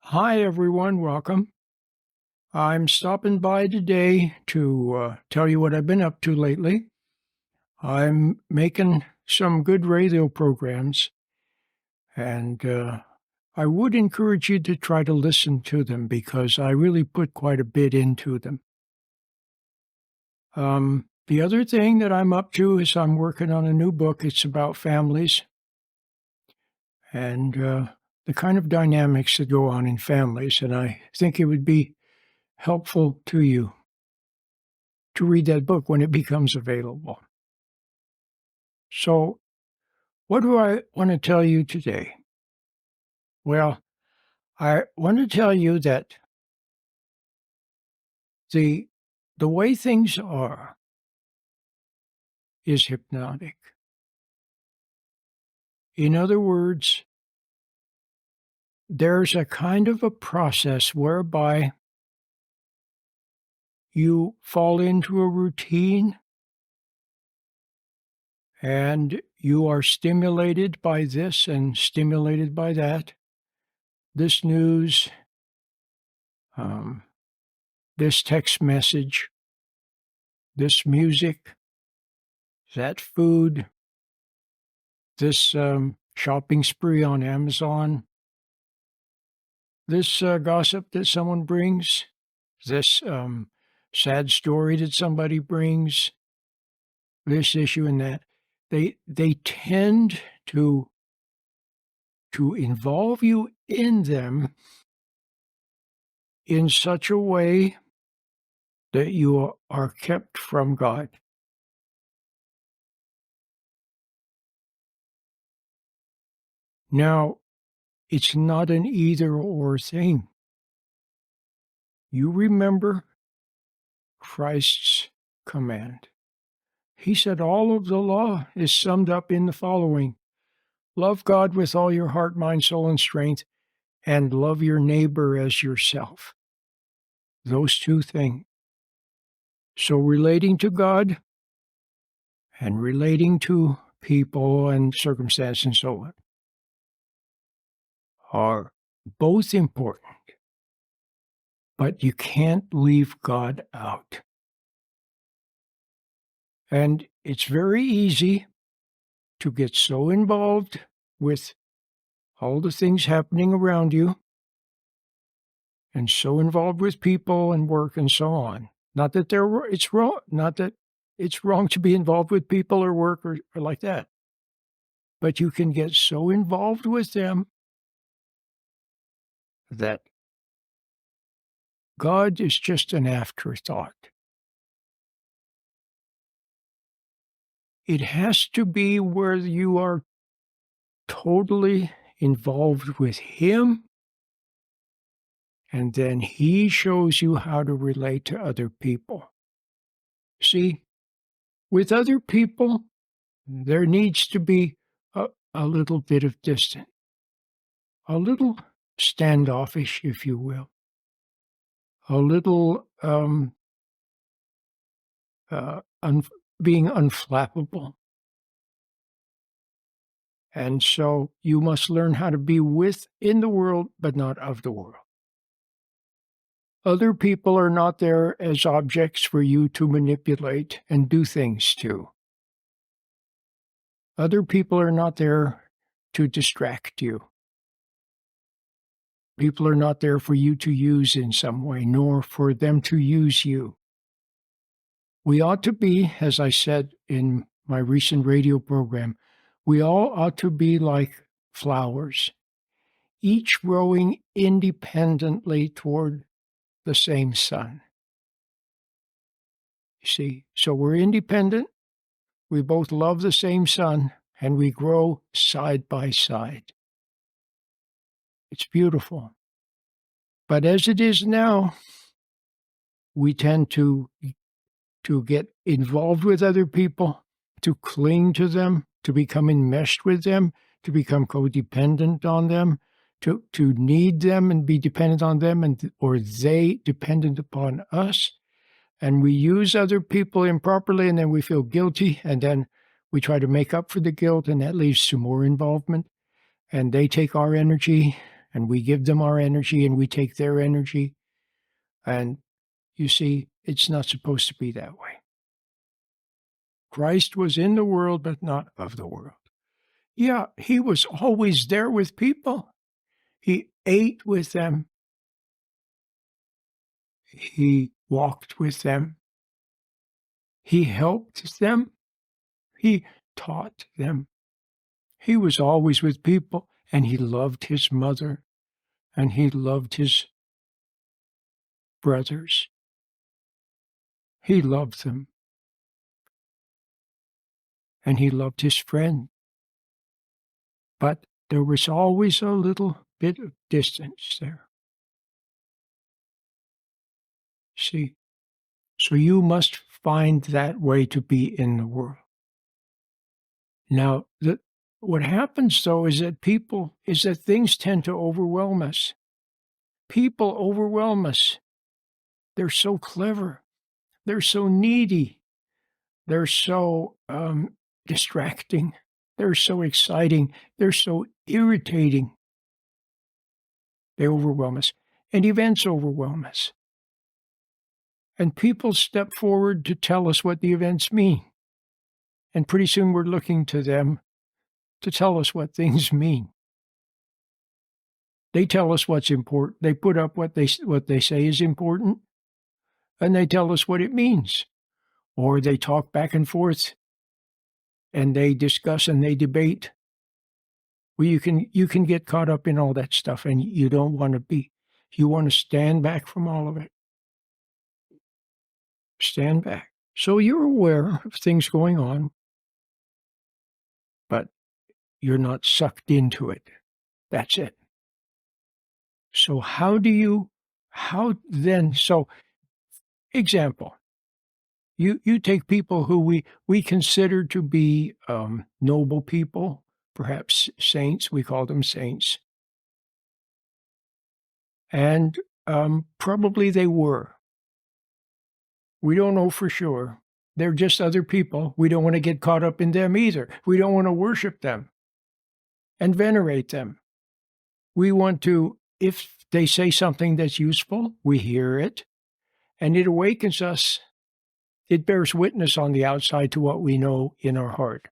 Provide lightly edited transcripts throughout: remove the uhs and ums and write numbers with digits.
Hi, everyone. Welcome. I'm stopping by today to tell you what I've been up to lately. I'm making some good radio programs, and I would encourage you to try to listen to them because I really put quite a bit into them. The other thing that I'm up to is I'm working on a new book. It's about families and the kind of dynamics that go on in families, and I think it would be helpful to you to read that book when it becomes available. So, what do I want to tell you today? Well, I want to tell you that the the way things are is hypnotic. In other words, there's a kind of a process whereby you fall into a routine and you are stimulated by this and stimulated by that, this news, um, this text message, this music, that food, this shopping spree on Amazon, this gossip that someone brings, this sad story that somebody brings, this issue and that. They tend to involve you in them in such a way that you are kept from God. Now, it's not an either or thing. You remember Christ's command. He said all of the law is summed up in the following: love God with all your heart, mind, soul, and strength, and love your neighbor as yourself. Those two things. So relating to God and relating to people and circumstance and so on are both important, but you can't leave God out. And it's very easy to get so involved with all the things happening around you and so involved with people and work and so on. Not that it's wrong, not that it's wrong to be involved with people or work or like that. But you can get so involved with them that God is just an afterthought. It has to be where you are totally involved with Him, and then He shows you how to relate to other people. See, with other people, there needs to be a little bit of distance, a little standoffish, if you will, a little un- being unflappable. And so you must learn how to be within the world, but not of the world. Other people are not there as objects for you to manipulate and do things to. Other people are not there to distract you. People are not there for you to use in some way, nor for them to use you. We ought to be, as I said in my recent radio program, we all ought to be like flowers, each growing independently toward the same sun. You see, so we're independent, we both love the same sun, and we grow side by side. It's beautiful. But as it is now, we tend to get involved with other people, to cling to them, to become enmeshed with them, to become codependent on them, to need them and be dependent on them, and or they dependent upon us. And we use other people improperly, and then we feel guilty, and then we try to make up for the guilt, and that leads to more involvement. And they take our energy, and we give them our energy and we take their energy. And you see, it's not supposed to be that way. Christ was in the world, but not of the world. Yeah, he was always there with people. He ate with them. He walked with them. He helped them. He taught them. He was always with people, and he loved his mother, and he loved his brothers. He loved them. And he loved his friend. But there was always a little bit of distance there. See? So you must find that way to be in the world. Now, what happens though is that things tend to overwhelm us. People overwhelm us. They're so clever. They're so needy. They're so distracting. They're so exciting. They're so irritating. They overwhelm us. And events overwhelm us. And people step forward to tell us what the events mean. And pretty soon we're looking to them to tell us what things mean. They tell us what's important. They put up what they say is important, and they tell us what it means. Or they talk back and forth, and they discuss and they debate. Well, you can get caught up in all that stuff, and you don't want to be. You want to stand back from all of it. Stand back. So you're aware of things going on, but you're not sucked into it. That's it. So example, you take people who we consider to be noble people, perhaps saints, we call them saints. And probably they were. We don't know for sure. They're just other people. We don't want to get caught up in them either. We don't want to worship them and venerate them. We want to, if they say something that's useful, we hear it, and it awakens us. It bears witness on the outside to what we know in our heart.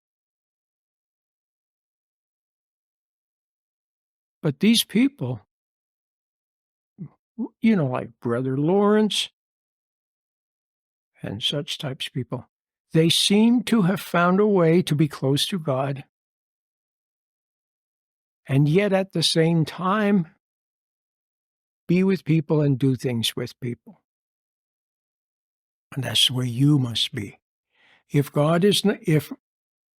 But these people, like Brother Lawrence and such types of people, they seem to have found a way to be close to God, and yet at the same time, be with people and do things with people. And that's the way you must be. If God is,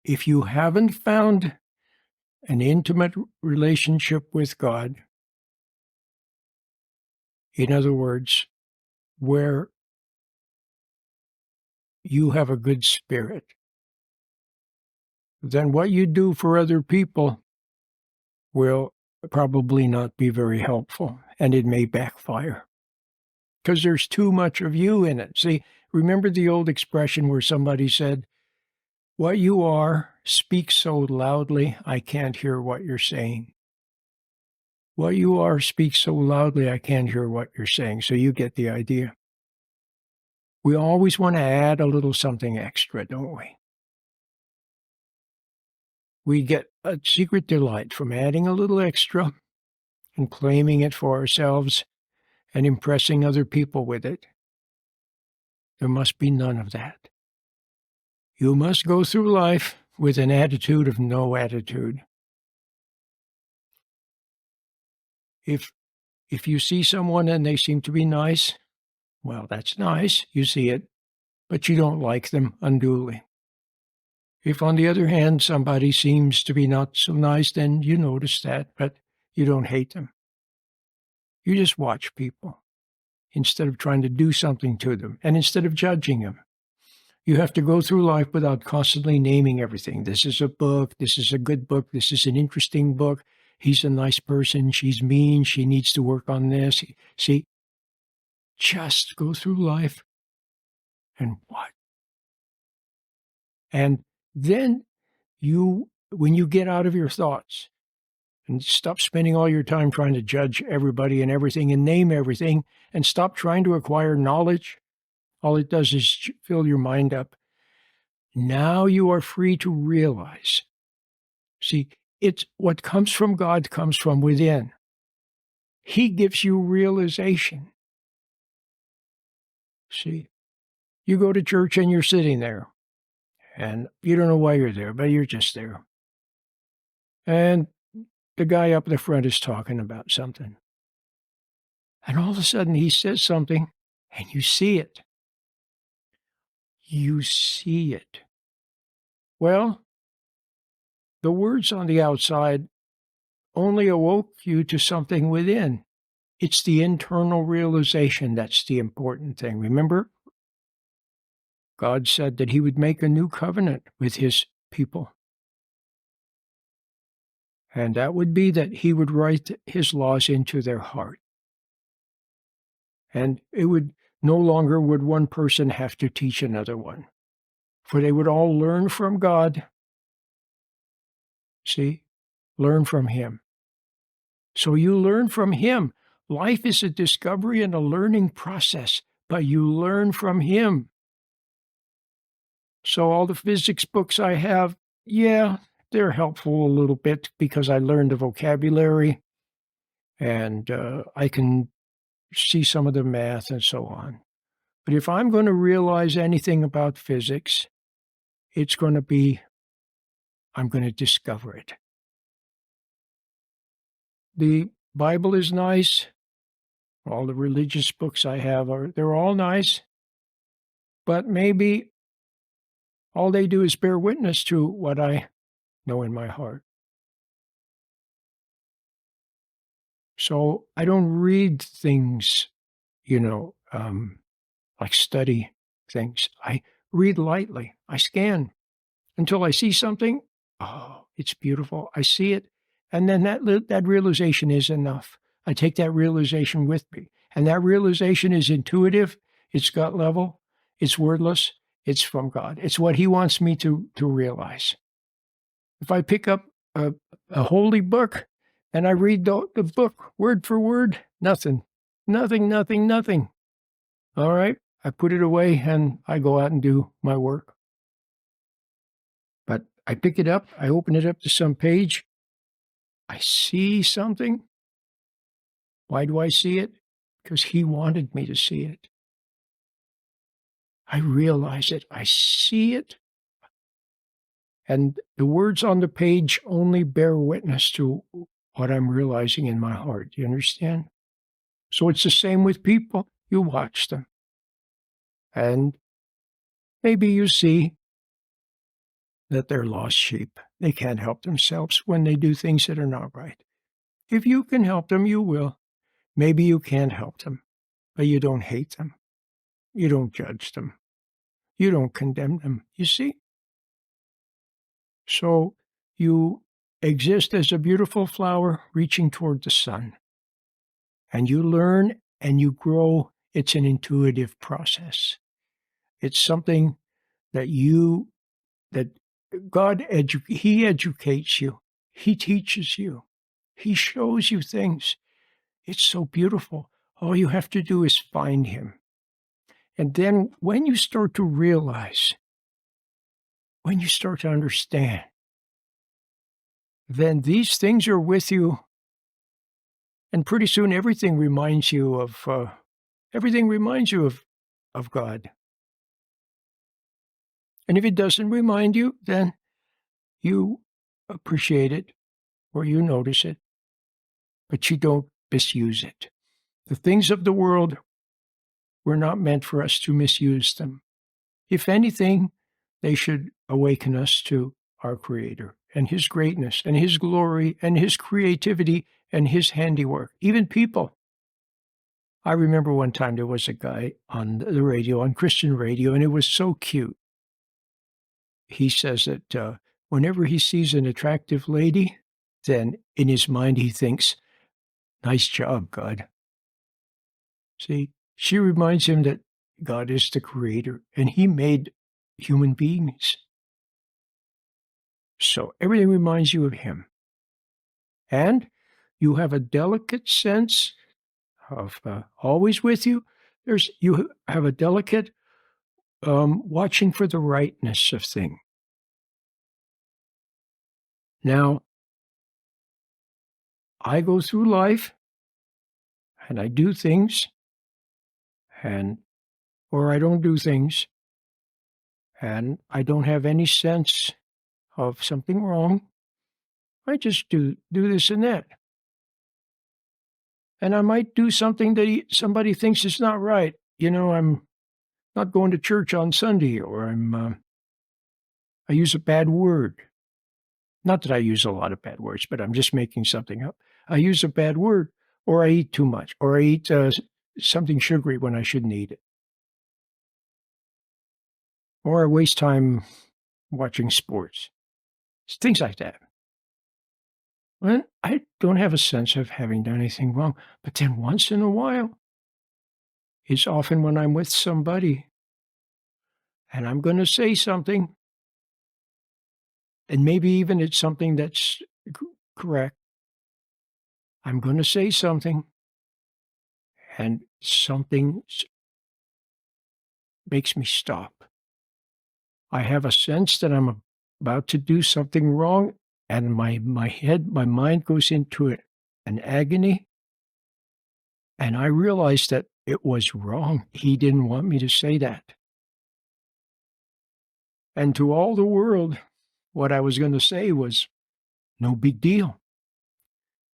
if you haven't found an intimate relationship with God, in other words, where you have a good spirit, then what you do for other people will probably not be very helpful, and it may backfire because there's too much of you in it. See, remember the old expression where somebody said, "What you are speaks so loudly, I can't hear what you're saying." What you are speaks so loudly, I can't hear what you're saying. So you get the idea. We always want to add a little something extra, don't we? We get a secret delight from adding a little extra and claiming it for ourselves and impressing other people with it. There must be none of that. You must go through life with an attitude of no attitude. If you see someone and they seem to be nice, well, that's nice, you see it, but you don't like them unduly. If, on the other hand, somebody seems to be not so nice, then you notice that, but you don't hate them. You just watch people instead of trying to do something to them and instead of judging them. You have to go through life without constantly naming everything. This is a book. This is a good book. This is an interesting book. He's a nice person. She's mean. She needs to work on this. See, just go through life and watch. And then when you get out of your thoughts, And stop spending all your time trying to judge everybody and everything and name everything, and stop trying to acquire knowledge. All it does is fill your mind up. Now you are free to realize. See, it's what comes from God comes from within. He gives you realization. See, you go to church and you're sitting there, and you don't know why you're there, but you're just there. And the guy up the front is talking about something. And all of a sudden he says something, and you see it. You see it. Well, the words on the outside only awoke you to something within. It's the internal realization that's the important thing. Remember, God said that he would make a new covenant with his people. And that would be that he would write his laws into their heart. And it would no longer would one person have to teach another one, for they would all learn from God. See, learn from him. So you learn from him. Life is a discovery and a learning process, but you learn from him. So all the physics books I have, yeah, they're helpful a little bit because I learned the vocabulary and I can see some of the math and so on. But if I'm going to realize anything about physics, it's going to be, I'm going to discover it. The Bible is nice. All the religious books I have they're all nice. But maybe all they do is bear witness to what I know in my heart. So I don't read things, like study things. I read lightly. I scan until I see something. Oh, it's beautiful. I see it. And then that realization is enough. I take that realization with me. And that realization is intuitive. It's gut level. It's wordless. It's from God. It's what he wants me to realize. If I pick up a holy book and I read the book word for word, nothing. All right, I put it away and I go out and do my work. But I pick it up, I open it up to some page, I see something. Why do I see it? Because he wanted me to see it. I realize it, I see it. And the words on the page only bear witness to what I'm realizing in my heart. Do you understand? So it's the same with people. You watch them. And maybe you see that they're lost sheep. They can't help themselves when they do things that are not right. If you can help them, you will. Maybe you can't help them, but you don't hate them. You don't judge them. You don't condemn them, you see? So you exist as a beautiful flower reaching toward the sun. And you learn and you grow. It's an intuitive process. It's something that God he educates you. He teaches you. He shows you things. It's so beautiful. All you have to do is find him. And then when you start to realize, when you start to understand, then these things are with you. And pretty soon everything reminds you of God. And if it doesn't remind you, then you appreciate it or you notice it, but you don't misuse it. The things of the world were not meant for us to misuse them. If anything, they should awaken us to our Creator and his greatness and his glory and his creativity and his handiwork, even people. I remember one time there was a guy on the radio, on Christian radio, and it was so cute. He says that whenever he sees an attractive lady, then in his mind he thinks, nice job, God. See, she reminds him that God is the creator and he made human beings. So everything reminds you of him. And you have a delicate sense of always with you. You have a delicate watching for the rightness of thing. Now, I go through life and I do things or I don't do things, and I don't have any sense of something wrong. I just do this and that. And I might do something that somebody thinks is not right. I'm not going to church on Sunday, or I use a bad word. Not that I use a lot of bad words, but I'm just making something up. I use a bad word, or I eat too much, or I eat something sugary when I shouldn't eat it. Or I waste time watching sports. Things like that. Well, I don't have a sense of having done anything wrong, but then once in a while, it's often when I'm with somebody and I'm gonna say something, and maybe even it's something that's correct. I'm gonna say something, and something makes me stop. I have a sense that I'm about to do something wrong, and my mind goes into an agony, and I realize that it was wrong. He didn't want me to say that. And to all the world, what I was gonna say was no big deal,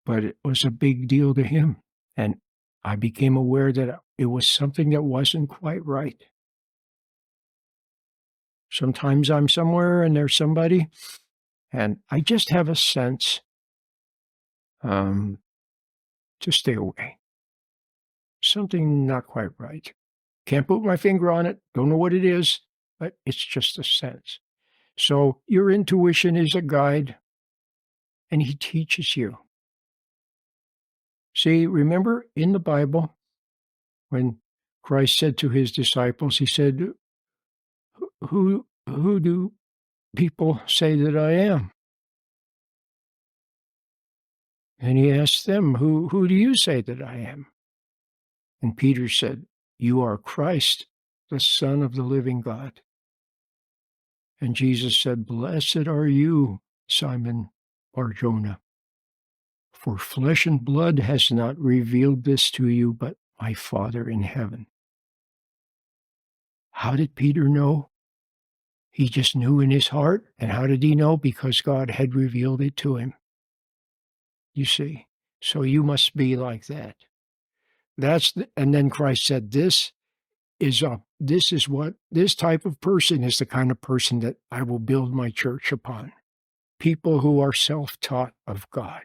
but it was a big deal to him, and I became aware that it was something that wasn't quite right. Sometimes I'm somewhere and there's somebody, and I just have a sense, to stay away. Something not quite right. Can't put my finger on it, don't know what it is, but it's just a sense. So your intuition is a guide, and he teaches you. See, remember in the Bible, when Christ said to his disciples, he said, Who do people say that I am?" And he asked them, Who do you say that I am?" And Peter said, "You are Christ, the Son of the living God." And Jesus said, "Blessed are you, Simon Bar-Jonah, for flesh and blood has not revealed this to you, but my Father in heaven." How did Peter know? He just knew in his heart. And how did he know? Because God had revealed it to him. You see? So you must be like that. And then Christ said, this type of person is the kind of person that I will build my church upon. People who are self-taught of God.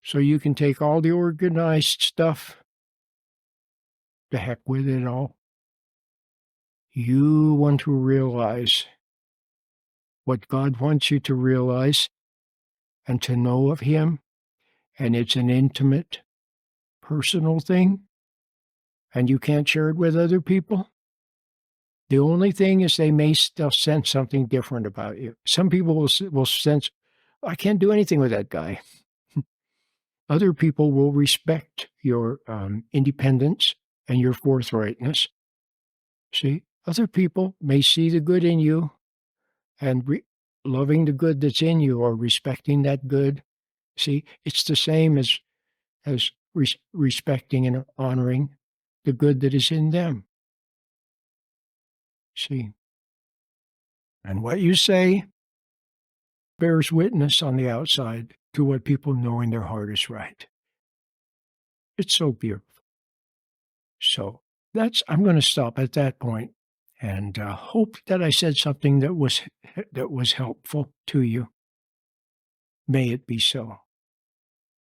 So you can take all the organized stuff, the heck with it all. You want to realize what God wants you to realize and to know of Him, and it's an intimate, personal thing, and you can't share it with other people. The only thing is they may still sense something different about you. Some people will sense, "I can't do anything with that guy." Other people will respect your independence and your forthrightness. See, other people may see the good in you and loving the good that's in you or respecting that good. See, it's the same as respecting and honoring the good that is in them. See, and what you say bears witness on the outside to what people know in their heart is right. It's so beautiful. So I'm going to stop at that point and hope that I said something that was helpful to you. May it be so.